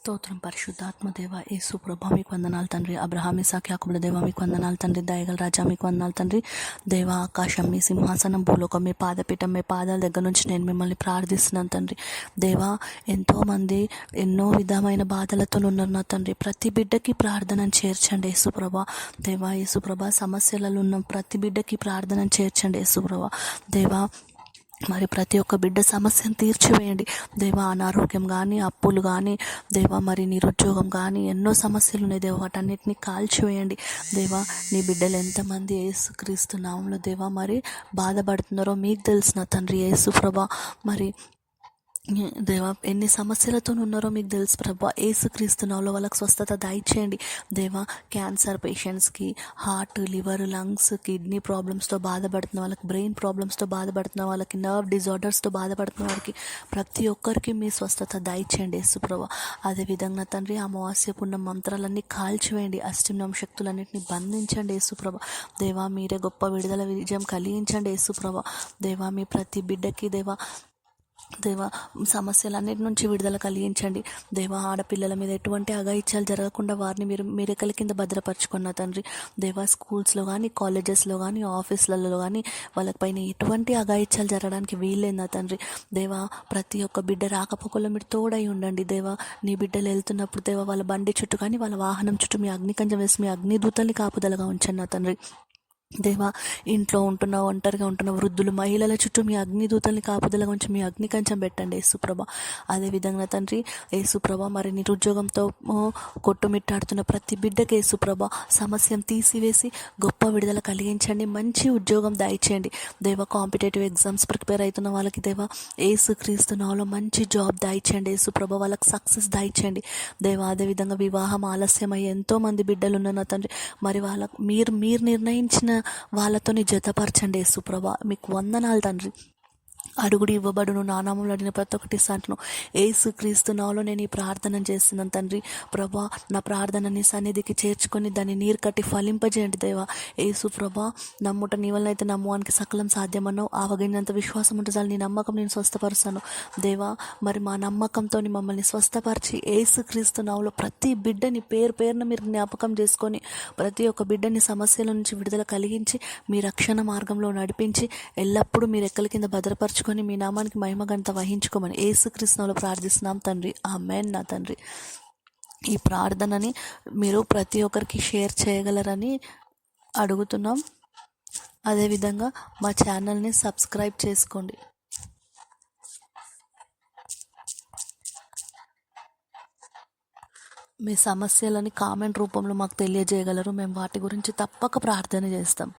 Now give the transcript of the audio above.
స్తోత్రం పరిశుద్ధాత్మ దేవ యేసు ప్రభా మీకు వందనాలు తండ్రి. అబ్రహాం ఇస్సాకు యాకోబుల దేవ మీకు వందనాలు తండ్రి. దయగల రాజా మీకు వందనాలు తండ్రి. దేవ ఆకాశం మీ సింహాసనం, భూలోకం మీ పాదపీఠం, మీ పాదాల దగ్గర నుంచి నేను మిమ్మల్ని ప్రార్థిస్తున్నాను తండ్రి. దేవ ఎంతోమంది ఎన్నో విధమైన బాధలతో ఉన్నారు నా తండ్రి. ప్రతి బిడ్డకి ప్రార్థనను చేర్చండి యేసుప్రభా. దేవ యేసుప్రభా సమస్యలలో ఉన్న ప్రతి బిడ్డకి ప్రార్థనను చేర్చండి యేసుప్రభా. దేవ మరి ప్రతి ఒక్క బిడ్డ సమస్యను తీర్చివేయండి దేవా. అనారోగ్యం కానీ, అప్పులు కానీ దేవా, మరి నిరుద్యోగం కానీ ఎన్నో సమస్యలు ఉన్నాయి దేవా. వాటన్నిటిని కాల్చివేయండి దేవా. నీ బిడ్డలు ఎంతమంది యేసుక్రీస్తు నామములో దేవా మరి బాధపడుతున్నారో మీకు తెలిసిన తండ్రి యేసు ప్రభా. మరి దేవా ఎన్ని సమస్యలతో ఉన్నారో మీకు తెలుసు ప్రభా. యేసుక్రీస్తు నామములో వాళ్ళకి స్వస్థత దయచేయండి దేవా. క్యాన్సర్ పేషెంట్స్కి, హార్ట్, లివర్, లంగ్స్, కిడ్నీ ప్రాబ్లమ్స్తో బాధపడుతున్న వాళ్ళకి, బ్రెయిన్ ప్రాబ్లమ్స్తో బాధపడుతున్న వాళ్ళకి, నర్వ్ డిజార్డర్స్తో బాధపడుతున్న వారికి ప్రతి ఒక్కరికి మీ స్వస్థత దయచేయండి యేసు ప్రభా. అదేవిధంగా తండ్రి అమావాస్యపున్న మంత్రాలన్నీ కాల్చివేయండి, అష్టిమం శక్తులన్నింటినీ బంధించండి యేసు ప్రభా. దేవా మీరే గొప్ప విడుదల విజయం కలిగించండి యేసు ప్రభా. దేవా మీ ప్రతి బిడ్డకి దేవా సమస్యలన్నిటి నుంచి విడుదల కలిగించండి దేవా. ఆడపిల్లల మీద ఎటువంటి అఘాయిత్యాలు జరగకుండా వారిని మీరు మీరెక్కల కింద భద్రపరచుకున్న తండ్రి. దేవా స్కూల్స్లో కానీ, కాలేజెస్లో కానీ, ఆఫీసులలో కానీ వాళ్ళపైన ఎటువంటి అఘాయిత్యాలు జరగడానికి వీల్లేదా తండ్రి. దేవా ప్రతి ఒక్క బిడ్డ రాకపోకల్లో మీరు తోడై ఉండండి దేవా. నీ బిడ్డలు వెళ్తున్నప్పుడు దేవా వాళ్ళ బండి చుట్టూ కానీ, వాళ్ళ వాహనం చుట్టూ మీ అగ్నికంజం వేసి మీ అగ్నిదూతల్ని కాపుదలగా ఉంచండి నా తండ్రి. దేవా ఇంట్లో ఉంటున్న, ఒంటరిగా ఉంటున్న వృద్ధులు, మహిళల చుట్టూ మీ అగ్నిదూతల్ని కాపుదలగా ఉంచి మీ అగ్ని కంచం పెట్టండి యేసుప్రభ. అదేవిధంగా తండ్రి యేసుప్రభ మరి నిరుద్యోగంతో కొట్టుమిట్టాడుతున్న ప్రతి బిడ్డకి యేసుప్రభ సమస్యను తీసివేసి గొప్ప విడుదల కలిగించండి, మంచి ఉద్యోగం దయచేయండి దేవా. కాంపిటేటివ్ ఎగ్జామ్స్ ప్రిపేర్ అవుతున్న వాళ్ళకి దేవా యేసుక్రీస్తు నామములో మంచి జాబ్ దయచేయండి యేసుప్రభ. వాళ్ళకి సక్సెస్ దయచేయండి దేవా. అదేవిధంగా వివాహం ఆలస్యమై ఎంతోమంది బిడ్డలు ఉన్నారు నా తండ్రి. మరి వాళ్ళకు మీరు నిర్ణయించిన వాళ్ళతోని జతపరచండి యేసుప్రభా. మీకు వందనాలు తండ్రి. అడుగుడు ఇవ్వబడును, నా నామములో అడిగిన ప్రతి ఒక్కటి ఇస్తాను. యేసుక్రీస్తు నామములో నేను ఈ ప్రార్థన చేస్తున్నాను తండ్రి. ప్రభా నా ప్రార్థనని సన్నిధికి చేర్చుకొని దాన్ని నీరు కట్టి ఫలింపజేయండి దేవా. యేసు ప్రభా నమ్ముట నీ వలన అయితే నమ్మువానికి సకలం సాధ్యమన్నావు. ఆవగినంత విశ్వాసం ఉంటే చాలు, నీ నమ్మకం నేను స్వస్థపరుస్తాను దేవా. మరి మా నమ్మకంతో మమ్మల్ని స్వస్థపరిచి యేసుక్రీస్తు నామములో ప్రతి బిడ్డని పేరు పేరున మీరు జ్ఞాపకం చేసుకొని ప్రతి ఒక్క బిడ్డని సమస్యల నుంచి విడుదల కలిగించి మీ రక్షణ మార్గంలో నడిపించి ఎల్లప్పుడూ మీరు ఎక్కల కింద భద్రపరచుకొని మీ నామానికి మహిమ ఘనత వహించుకోమని యేసుక్రీస్తు నామములో ప్రార్థిస్తున్నాం తండ్రి. ఆమేన్ నా తండ్రి. ఈ ప్రార్థనని మీరు ప్రతి ఒక్కరికి షేర్ చేయగలరని అడుగుతున్నాం. అదేవిధంగా మా ఛానల్ని సబ్స్క్రైబ్ చేసుకోండి. మీ సమస్యలని కామెంట్ రూపంలో మాకు తెలియజేయగలరు. మేము వాటి గురించి తప్పక ప్రార్థన చేస్తాం.